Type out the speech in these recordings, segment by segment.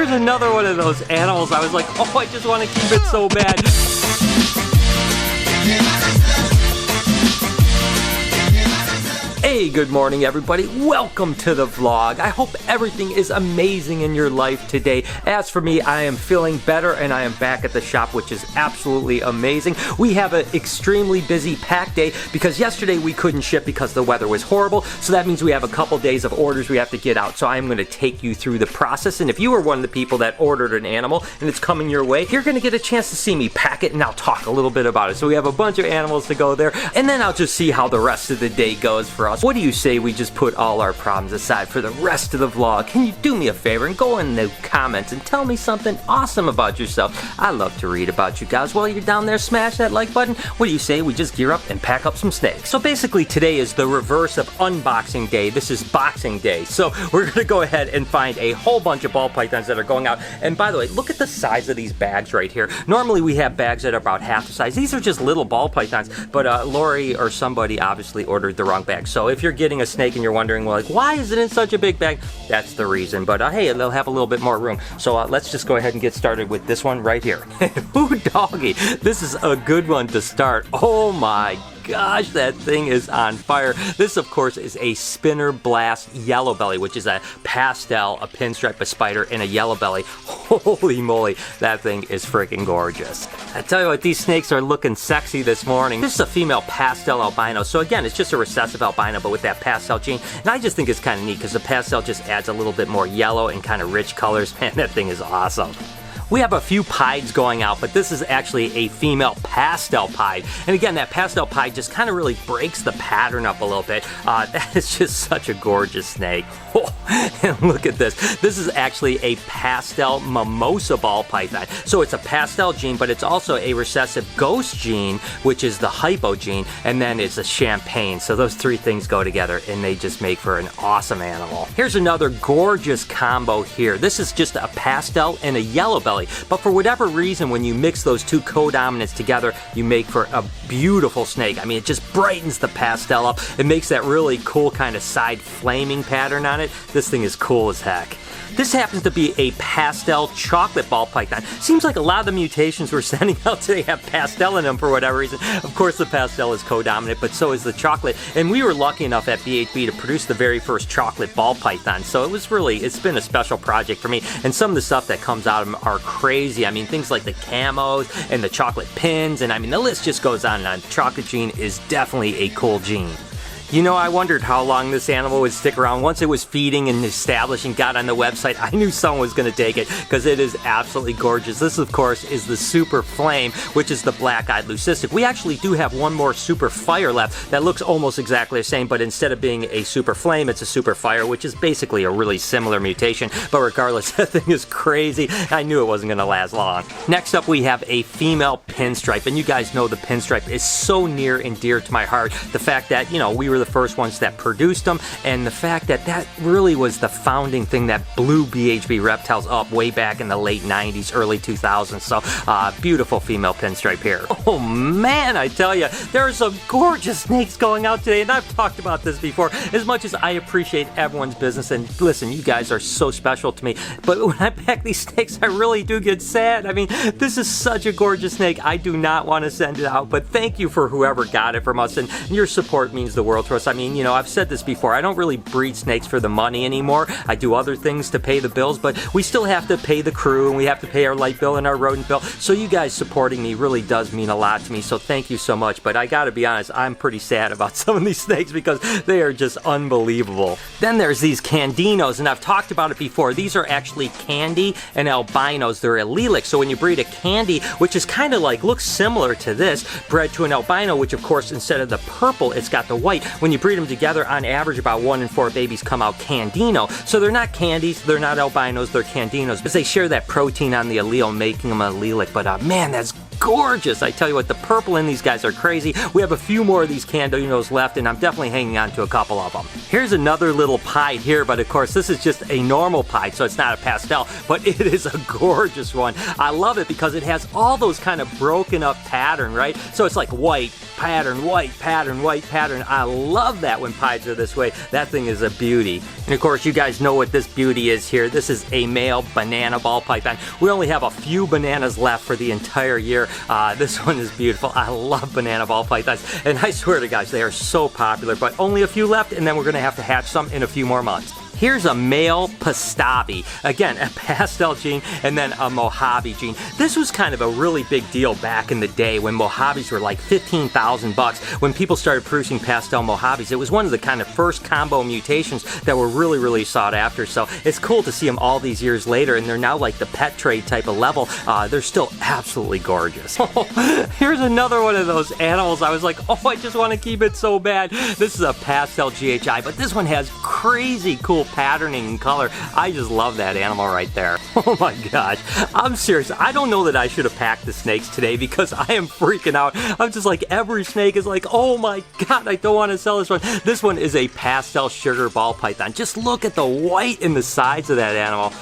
here's another one of those animals. I was like, oh, I just want to keep it so bad. Hey, good morning everybody. Welcome to the vlog. I hope everything is amazing in your life today. As for me, I am feeling better and I am back at the shop, which is absolutely amazing. We have an extremely busy pack day because yesterday we couldn't ship because the weather was horrible. So that means we have a couple days of orders we have to get out. So I'm going to take you through the process. And if you are one of the people that ordered an animal and it's coming your way, you're going to get a chance to see me pack it and I'll talk a little bit about it. So we have a bunch of animals to go there and then I'll just see how the rest of the day goes for us. What do you say we just put all our problems aside for the rest of the vlog? Can you do me a favor and go in the comments and tell me something awesome about yourself? I love to read about you guys. While you're down there, smash that like button. What do you say we just gear up and pack up some snakes? So basically today is the reverse of unboxing day. This is boxing day. So we're gonna go ahead and find a whole bunch of ball pythons that are going out. And by the way, look at the size of these bags right here. Normally we have bags that are about half the size. These are just little ball pythons, but Lori or somebody obviously ordered the wrong bag. So if you're getting a snake and you're wondering, well, like, why is it in such a big bag? That's the reason. But hey, they'll have a little bit more room. So let's just go ahead and get started with this one right here. Ooh, doggy. This is a good one to start. Oh my gosh, that thing is on fire. This, of course, is a Spinner Blast Yellow Belly, which is a pastel, a pinstripe, a spider, and a yellow belly. Holy moly, that thing is freaking gorgeous. I tell you what, these snakes are looking sexy this morning. This is a female pastel albino. So again, it's just a recessive albino, but with that pastel gene. And I just think it's kind of neat because the pastel just adds a little bit more yellow and kind of rich colors. Man, that thing is awesome. We have a few pieds going out, but this is actually a female pastel pied. And again, that pastel pied just kind of really breaks the pattern up a little bit. That is just such a gorgeous snake. Oh, and look at this. This is actually a pastel mimosa ball python. So it's a pastel gene, but it's also a recessive ghost gene, which is the hypo gene, and then it's a champagne. So those three things go together and they just make for an awesome animal. Here's another gorgeous combo here. This is just a pastel and a yellow belly. But for whatever reason, when you mix those two codominants together, you make for a beautiful snake. I mean, it just brightens the pastel up. It makes that really cool kind of side flaming pattern on it. This thing is cool as heck. This happens to be a pastel chocolate ball python. Seems like a lot of the mutations we're sending out today have pastel in them for whatever reason. Of course, the pastel is codominant, but so is the chocolate. And we were lucky enough at BHB to produce the very first chocolate ball python. So it's been a special project for me. And some of the stuff that comes out of them are crazy. I mean, things like the camos and the chocolate pins. And I mean, the list just goes on and on. Chocolate gene is definitely a cool gene. You know, I wondered how long this animal would stick around. Once it was feeding and established and got on the website, I knew someone was going to take it because it is absolutely gorgeous. This, of course, is the Super Flame, which is the black-eyed leucistic. We actually do have one more Super Fire left that looks almost exactly the same, but instead of being a Super Flame, it's a Super Fire, which is basically a really similar mutation. But regardless, that thing is crazy. I knew it wasn't going to last long. Next up, we have a female pinstripe, and you guys know the pinstripe is so near and dear to my heart. The fact that, you know, we were the first ones that produced them, and the fact that that really was the founding thing that blew BHB reptiles up way back in the late 90s, early 2000s. So beautiful female pinstripe here. Oh man, I tell you, there are some gorgeous snakes going out today, and I've talked about this before. As much as I appreciate everyone's business, and listen, you guys are so special to me, but when I pack these snakes, I really do get sad. I mean, this is such a gorgeous snake. I do not want to send it out, but thank you for whoever got it from us, and your support means the world to us. I mean, you know, I've said this before, I don't really breed snakes for the money anymore. I do other things to pay the bills, but we still have to pay the crew, and we have to pay our light bill and our rodent bill. So you guys supporting me really does mean a lot to me, so thank you so much. But I gotta be honest, I'm pretty sad about some of these snakes because they are just unbelievable. Then there's these candinos, and I've talked about it before. These are actually candy and albinos. They're allelic, so when you breed a candy, which is kind of like, looks similar to this, bred to an albino, which of course, instead of the purple, it's got the white. When you breed them together, on average, about 1 in 4 babies come out candino. So they're not candies, they're not albinos, they're candinos, because they share that protein on the allele, making them allelic. But man, that's gorgeous. I tell you what, the purple in these guys are crazy. We have a few more of these candinos left, and I'm definitely hanging on to a couple of them. Here's another little pied here, but of course, this is just a normal pied, so it's not a pastel, but it is a gorgeous one. I love it because it has all those kind of broken up pattern, right? So it's like white, pattern, white, pattern, white, pattern. I love that when pieds are this way. That thing is a beauty. And of course, you guys know what this beauty is here. This is a male banana ball python. We only have a few bananas left for the entire year. This one is beautiful. I love banana ball pythons. And I swear to gosh, they are so popular, but only a few left, and then we're gonna have to hatch some in a few more months. Here's a male Pastavi. Again, a pastel gene and then a Mojave gene. This was kind of a really big deal back in the day when Mojaves were like 15,000 bucks. When people started producing pastel Mojaves, it was one of the kind of first combo mutations that were really, really sought after. So it's cool to see them all these years later, and they're now like the pet trade type of level. They're still absolutely gorgeous. Here's another one of those animals. I was like, oh, I just want to keep it so bad. This is a Pastel GHI, but this one has crazy cool patterning and color. I just love that animal right there. Oh my gosh. I'm serious. I don't know that I should have packed the snakes today because I am freaking out. I'm just like, every snake is like, oh my god, I don't want to sell this one. This one is a pastel sugar ball python. Just look at the white in the sides of that animal.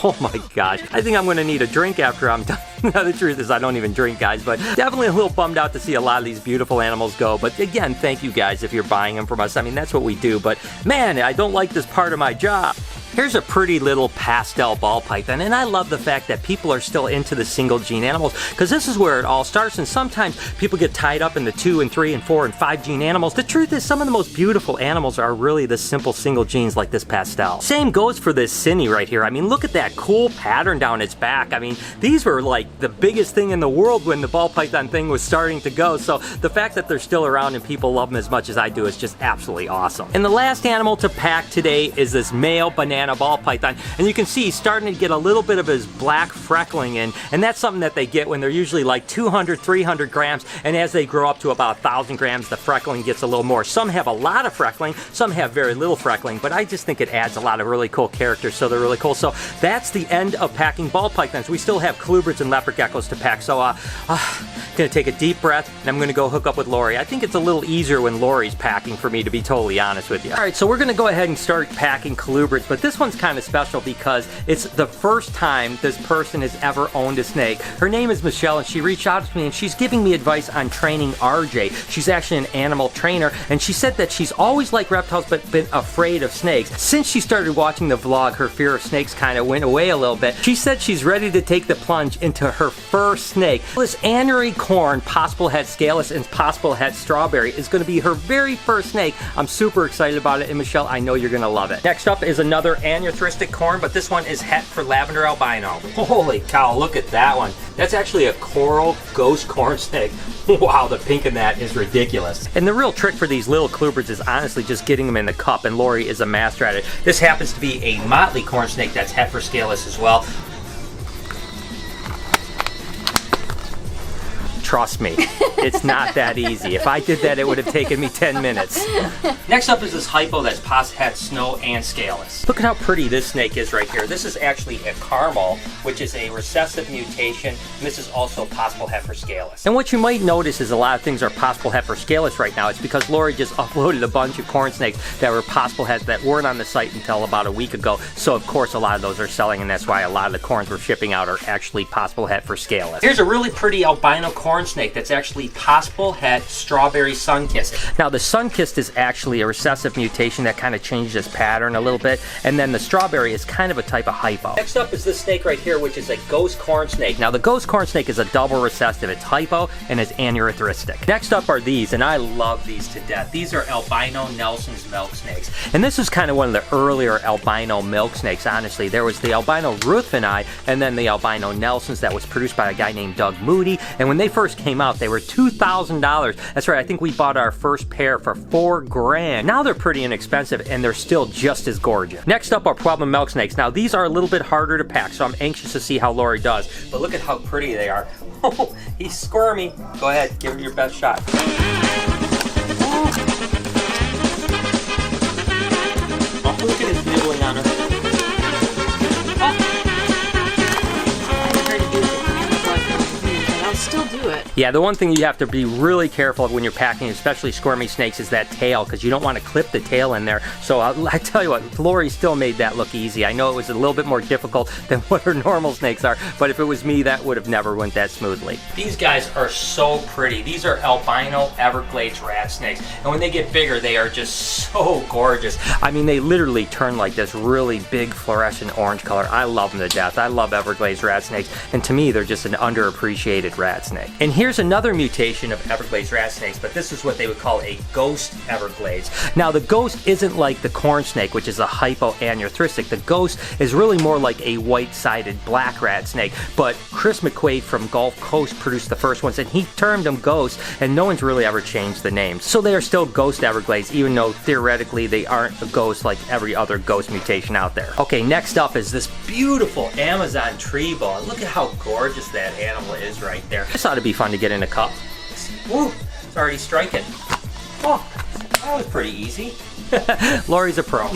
Oh my gosh. I think I'm going to need a drink after I'm done. The truth is I don't even drink, guys, but definitely a little bummed out to see a lot of these beautiful animals go. But again, thank you guys if you're buying them from us. I mean, that's what we do, but man, I don't like this part of my job. Here's a pretty little pastel ball python, and I love the fact that people are still into the single gene animals, because this is where it all starts, and sometimes people get tied up in the 2 and 3 and 4 and 5 gene animals. The truth is some of the most beautiful animals are really the simple single genes like this pastel. Same goes for this Cine right here. I mean, look at that cool pattern down its back. I mean, these were like the biggest thing in the world when the ball python thing was starting to go, so the fact that they're still around and people love them as much as I do is just absolutely awesome. And the last animal to pack today is this male banana ball python, and you can see he's starting to get a little bit of his black freckling in, and that's something that they get when they're usually like 200, 300 grams, and as they grow up to about 1,000 grams, the freckling gets a little more. Some have a lot of freckling, some have very little freckling, but I just think it adds a lot of really cool character, so they're really cool. So that's the end of packing ball pythons. We still have colubrids and leopard geckos to pack, so I'm gonna take a deep breath, and I'm gonna go hook up with Lori. I think it's a little easier when Lori's packing, for me to be totally honest with you. Alright, so we're gonna go ahead and start packing colubrids, but this one's kind of special because it's the first time this person has ever owned a snake. Her name is Michelle, and she reached out to me and she's giving me advice on training RJ. She's actually an animal trainer, and she said that she's always liked reptiles but been afraid of snakes. Since she started watching the vlog, her fear of snakes kind of went away a little bit. She said she's ready to take the plunge into her first snake. This Tangerine corn, possible het scaleless, and possible het strawberry is going to be her very first snake. I'm super excited about it, and Michelle, I know you're going to love it. Next up is another anuthristic corn, but this one is het for lavender albino. Holy cow, look at that one. That's actually a coral ghost corn snake. Wow, the pink in that is ridiculous. And the real trick for these little colubrids is honestly just getting them in the cup, and Lori is a master at it. This happens to be a motley corn snake that's het for scaleless as well. Trust me, it's not that easy. If I did that, it would have taken me 10 minutes. Next up is this hypo that's het snow and scaleless. Look at how pretty this snake is right here. This is actually a caramel, which is a recessive mutation, and this is also possible het for scaleless. And what you might notice is a lot of things are possible het for scaleless right now. It's because Lori just uploaded a bunch of corn snakes that were possible het that weren't on the site until about a week ago. So of course a lot of those are selling, and that's why a lot of the corns we're shipping out are actually possible het for scaleless. Here's a really pretty albino corn snake that's actually possible het strawberry sun-kissed. Now the sun-kissed is actually a recessive mutation that kind of changes its pattern a little bit, and then the strawberry is kind of a type of hypo. Next up is this snake right here, which is a ghost corn snake. Now the ghost corn snake is a double recessive. It's hypo and it's anuthristic. Next up are these, and I love these to death. These are albino Nelson's milk snakes, and this is kind of one of the earlier albino milk snakes. Honestly, there was the albino Ruthveni and then the albino Nelsons that was produced by a guy named Doug Moody, and when they first came out, they were $2,000. That's right, I think we bought our first pair for $4 grand. Now they're pretty inexpensive, and they're still just as gorgeous. Next up are problem milk snakes. Now these are a little bit harder to pack, so I'm anxious to see how Lori does. But look at how pretty they are. Oh, he's squirmy. Go ahead, give it your best shot. Oh, look at his nibbling on her. I tried to do it, but I'll still do do it. Yeah, the one thing you have to be really careful of when you're packing, especially squirmy snakes, is that tail, because you don't want to clip the tail in there. So I tell you what, Lori still made that look easy. I know it was a little bit more difficult than what her normal snakes are, but if it was me, that would have never went that smoothly. These guys are so pretty. These are albino Everglades rat snakes, and when they get bigger, they are just so gorgeous. I mean, they literally turn like this really big fluorescent orange color. I love them to death. I love Everglades rat snakes, and to me, they're just an underappreciated rat snake. And here's another mutation of Everglades rat snakes, but this is what they would call a ghost Everglades. Now, the ghost isn't like the corn snake, which is a hypoanearthristic. The ghost is really more like a white-sided black rat snake, but Chris McQuaid from Gulf Coast produced the first ones, and he termed them ghosts, and no one's really ever changed the names. So they are still ghost Everglades, even though theoretically they aren't a ghost like every other ghost mutation out there. Okay, next up is this beautiful Amazon tree boa. Look at how gorgeous that animal is right there. This ought to be fun to get in a cup. Woo, it's already striking. Oh, that was pretty easy. Lori's a pro.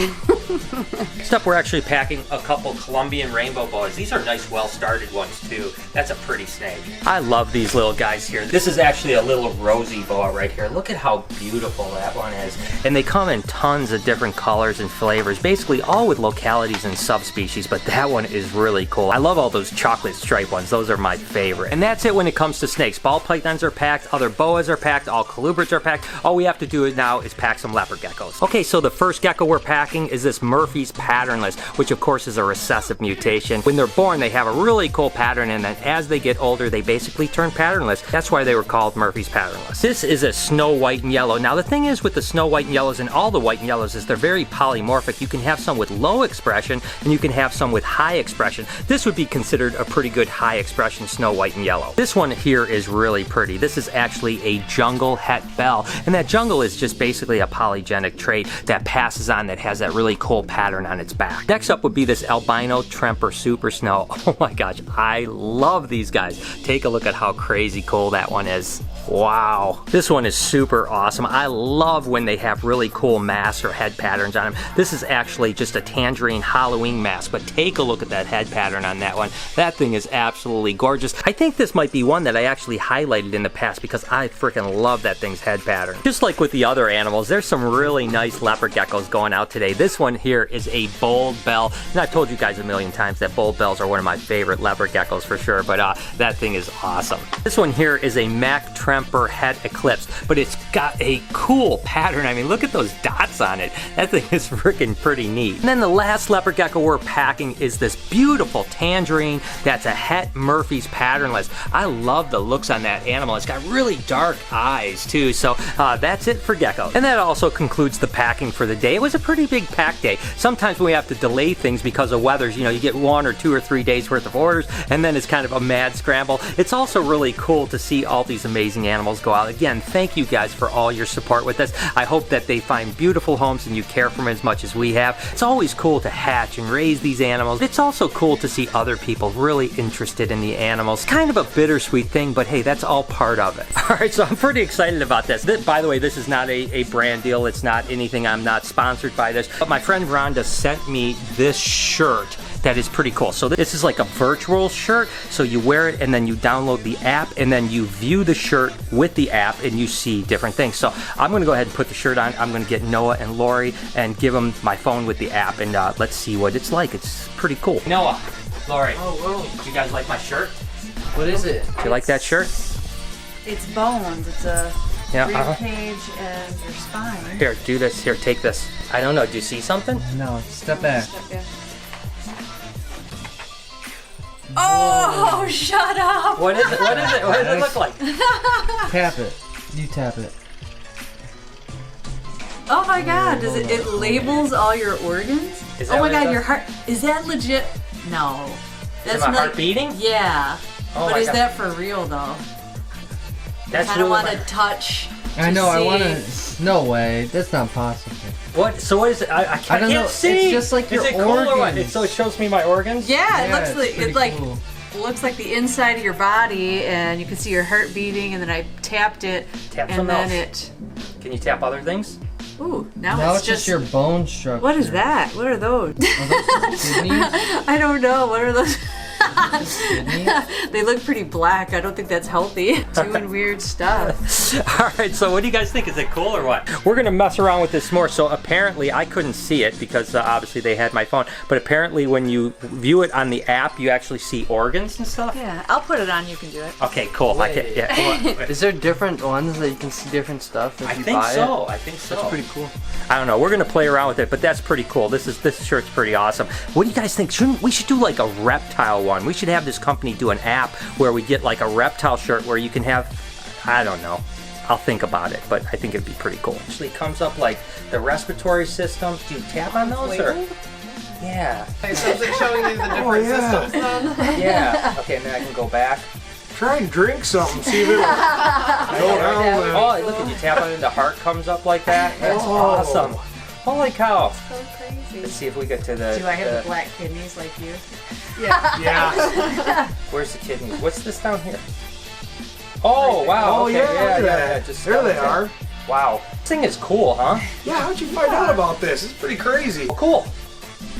Next up, we're actually packing a couple Colombian rainbow boas. These are nice, well-started ones, too. That's a pretty snake. I love these little guys here. This is actually a little rosy boa right here. Look at how beautiful that one is. And they come in tons of different colors and flavors, basically all with localities and subspecies, but that one is really cool. I love all those chocolate stripe ones. Those are my favorite. And that's it when it comes to snakes. Ball pythons are packed, other boas are packed, all colubrids are packed. All we have to do now is pack some leopard geckos. Okay, so the first gecko we're packing is this Murphy's patternless, which of course is a recessive mutation. When they're born, they have a really cool pattern, and then as they get older, they basically turn patternless. That's why they were called Murphy's patternless. This is a snow white and yellow. Now the thing is with the snow white and yellows and all the white and yellows is they're very polymorphic. You can have some with low expression and you can have some with high expression. This would be considered a pretty good high expression snow white and yellow. This one here is really pretty. This is actually a jungle het bell, and that jungle is just basically a polygenic trait that passes on, that has that really cool pattern on its back. Next up would be this albino Tremper super snow. Oh my gosh, I love these guys. Take a look at how crazy cool that one is. Wow, this one is super awesome. I love when they have really cool masks or head patterns on them. This is actually just a tangerine Halloween mask, but take a look at that head pattern on that one. That thing is absolutely gorgeous. I think this might be one that I actually highlighted in the past because I freaking love that thing's head pattern. Just like with the other animals, there's some really nice leopard geckos going out today. This one here is a bold bell, and I've told you guys a million times that bold bells are one of my favorite leopard geckos for sure, but that thing is awesome. This one here is a Mac Tremper Het Eclipse, but it's got a cool pattern. I mean, look at those dots on it. That thing is freaking pretty neat. And then the last leopard gecko we're packing is this beautiful Tangerine that's a Het Murphy's patternless. I love the looks on that animal. It's got really dark eyes too, so that's it for geckos. And that also concludes the packing for the day. It was a pretty big pack day. Sometimes we have to delay things because of weathers. You know, you get 1 or 2 or 3 days worth of orders, and then it's kind of a mad scramble. It's also really cool to see all these amazing animals go out. Again, thank you guys for all your support with this. I hope that they find beautiful homes and you care for them as much as we have. It's always cool to hatch and raise these animals. It's also cool to see other people really interested in the animals. Kind of a bittersweet thing, but hey, that's all part of it. All right, so I'm pretty excited about this. By the way, this is not a brand deal. It's not anything. I'm not sponsored by this, but my friend Rhonda sent me this shirt that is pretty cool. So this is like a virtual shirt, so you wear it and then you download the app and then you view the shirt with the app and you see different things. So I'm gonna go ahead and put the shirt on. I'm gonna get Noah and Lori and give them my phone with the app, and let's see what it's like. It's pretty cool. Noah, Lori, do you guys like my shirt? What is it? Do you like that shirt? It's bones. It's a rib cage and your spine. Here, do this. Here, take this. I don't know. Do you see something? No, step back. Oh, shut up! What is it? What is it? What does it look like? Tap it. You tap it. Oh my God! Does it labels all your organs? Oh my God! Your heart, is that legit? No. That's my heart beating? Yeah. Oh but my is God. that for real though? That's I don't want to touch. I know. See. I want to. No way. That's not possible. What? So what is it? I can't know. see. It's just like your organs. Is it cool or what? organs. So it shows me my organs? Yeah, Yeah, it looks like the inside of your body, and you can see your heart beating. And then I tapped it, Tap and something then else. Can you tap other things? Ooh, Now now it's just your bone structure. What is that? What are those? Are those kidneys? I don't know. What are those? They look pretty black. I don't think that's healthy. Doing weird stuff. All right, so what do you guys think? Is it cool or what? We're gonna mess around with this more. So apparently, I couldn't see it because obviously they had my phone. But apparently, when you view it on the app, you actually see organs and stuff. Yeah, I'll put it on. You can do it. Okay, cool. Wait. Yeah. Is there different ones that you can see different stuff if you buy it? I think so. That's pretty cool. I don't know. We're gonna play around with it, but that's pretty cool. This shirt's pretty awesome. What do you guys think? We should do like a reptile one. We should have this company do an app where we get like a reptile shirt where you can have, I don't know. I'll think about it, but I think it'd be pretty cool. Actually, it comes up like the respiratory system. Do you tap on those or? Yeah. So is it showing you the different systems then? Yeah. Okay, and then I can go back. Try and drink something, see if it'll go down. Oh, look, if you tap on it, the heart comes up like that. That's awesome. Holy cow. So crazy. Let's see if we get to the... Do I have the black kidneys like you? Yeah. Where's the kidney? What's this down here? Oh, wow. Oh, Okay. yeah, look at that. Yeah, just There they are. Wow. This thing is cool, huh? Yeah, how'd you find out about this? It's pretty crazy. Cool.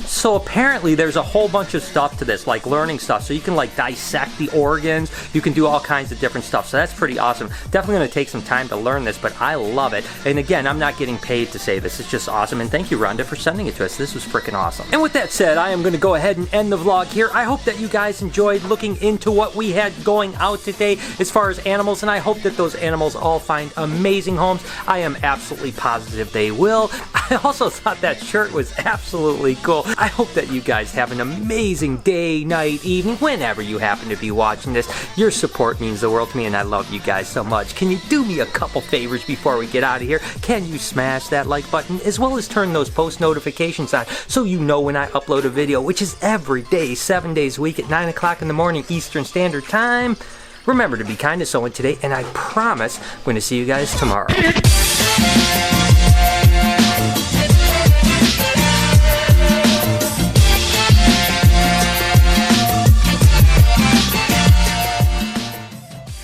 So apparently there's a whole bunch of stuff to this, like learning stuff. So you can like dissect the organs. You can do all kinds of different stuff. So that's pretty awesome. Definitely going to take some time to learn this, but I love it. And again, I'm not getting paid to say this. It's just awesome. And thank you, Rhonda, for sending it to us. This was freaking awesome. And with that said, I am going to go ahead and end the vlog here. I hope that you guys enjoyed looking into what we had going out today as far as animals. And I hope that those animals all find amazing homes. I am absolutely positive they will. I also thought that shirt was absolutely cool. I hope that you guys have an amazing day, night, evening, whenever you happen to be watching this. Your support means the world to me, and I love you guys so much. Can you do me a couple favors before we get out of here? Can you smash that like button, as well as turn those post notifications on so you know when I upload a video, which is every day, 7 days a week at 9 o'clock in the morning Eastern Standard Time. Remember to be kind to someone today, and I promise I'm going to see you guys tomorrow.